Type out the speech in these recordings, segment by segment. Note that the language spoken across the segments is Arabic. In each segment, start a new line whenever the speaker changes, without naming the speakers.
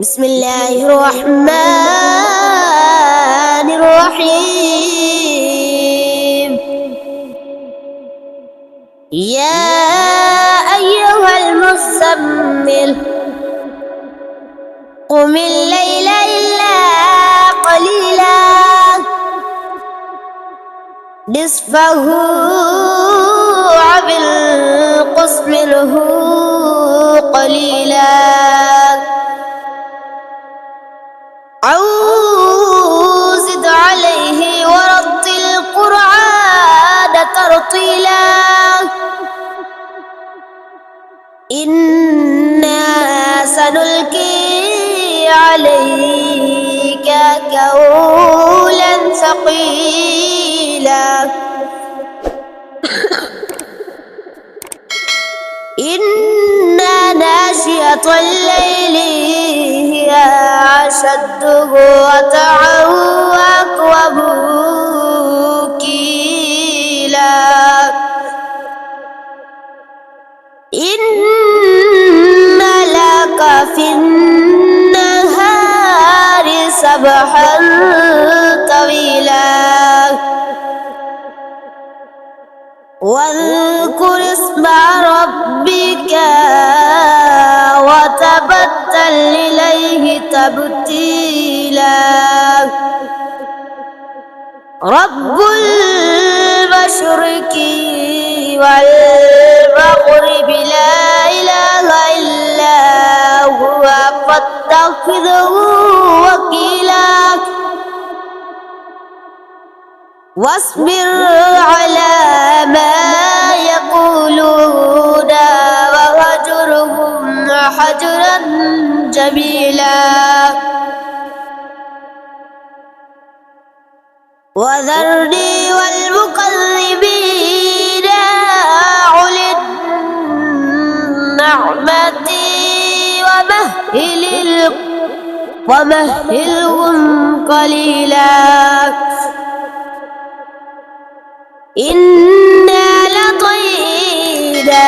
بسم الله الرحمن الرحيم. يا أيها المزمل قم الليل إلا قليلا نصفه أو انقص منه قليلا أو زد عليه ورتل القرآن ترتيلا إنا سنلقي عليك قولا ثقيلا إن ناشئة الليل هي أشد وطئا وأقوم قيلا إن لك في النهار سبحا طويلا واذكر اسم ربك وتبتل إليه تبتيلا رب المشرق والمغرب لا إله إلا هو فاتخذه وكيلا واصبر على ما يقولون وهجرهم حجرا جميلا وذرني والمكذبين أولي النعمة ومهلهم قليلا إنا لطينا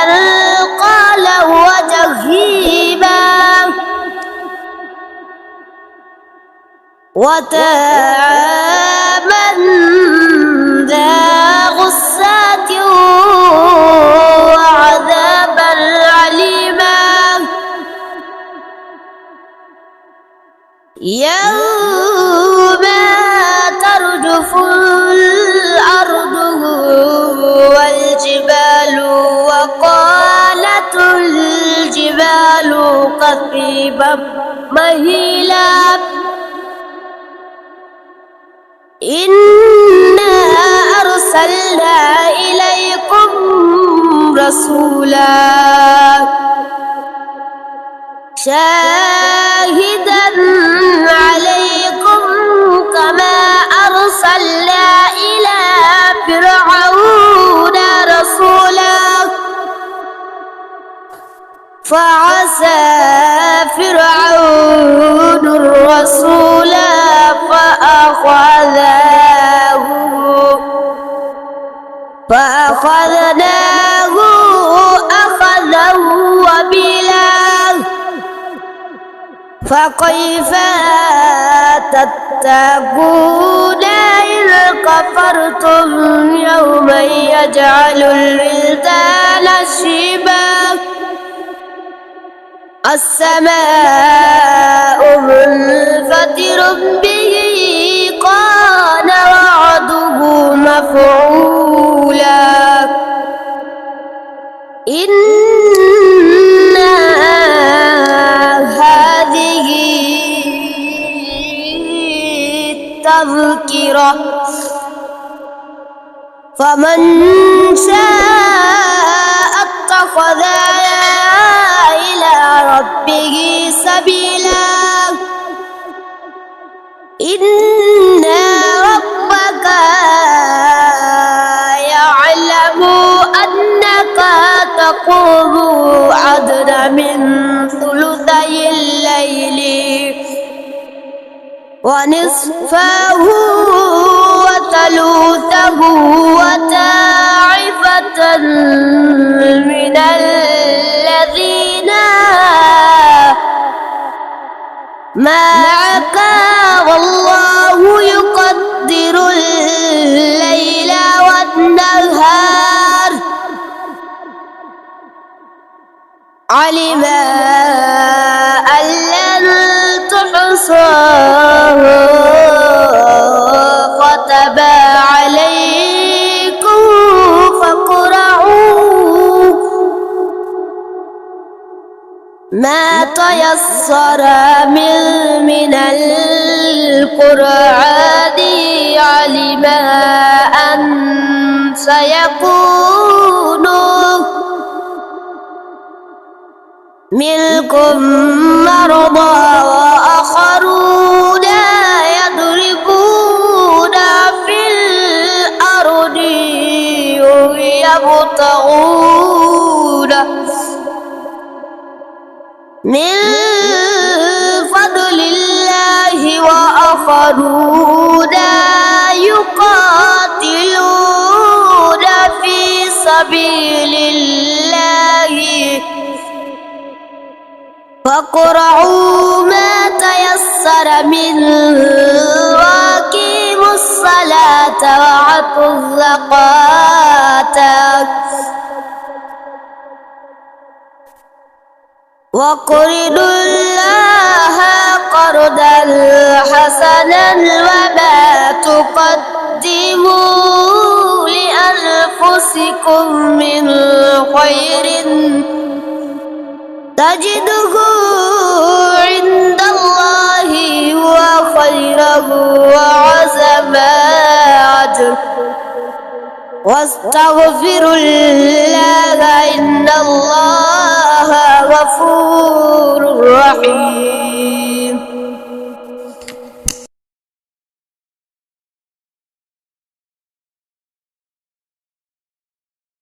أنقالا وجهيما وطعاما ذا غصة وعذابا عليما يوم ترجف الأرض والجبال وقالت الجبال كثيبا مهيلا إنا أرسلنا إليكم رسولا شاهدا عليكم كما أرسلنا إلى فرعون رسولا فعصى فرعون الرسول فأخذناه أخذا وبلا فكيف تتقون إن كفرتم يوما يجعل الولدان شيبا السماء منفطر به كان وعده مفعولا إن هذه تذكرة فمن شاء اتخذ إلى ربه سبيلا إن ربك يعلم أنك تقوم أدنى من ثلثي الليل ونصفه وثلثه وطائفة من الذين معك والله يقدر الليل والنهار علم أن لن تحصوه كتب عليكم فاقرؤوا ما تيسر من القرآن علم أن سيكون منكم مرضى وآخرون يضربون في الأرض يبتغون من فضل الله وآخرون يقاتلون في سبيل الله فاقرؤوا ما تيسر منه وأقيموا الصلاة وآتوا الزكاة وقرضوا الله قرضا حسنا وما تقدموا لأنفسكم من خير تجده عند الله هو خيرا وأعظم أجرا واستغفروا الله إن الله غفور رحيم.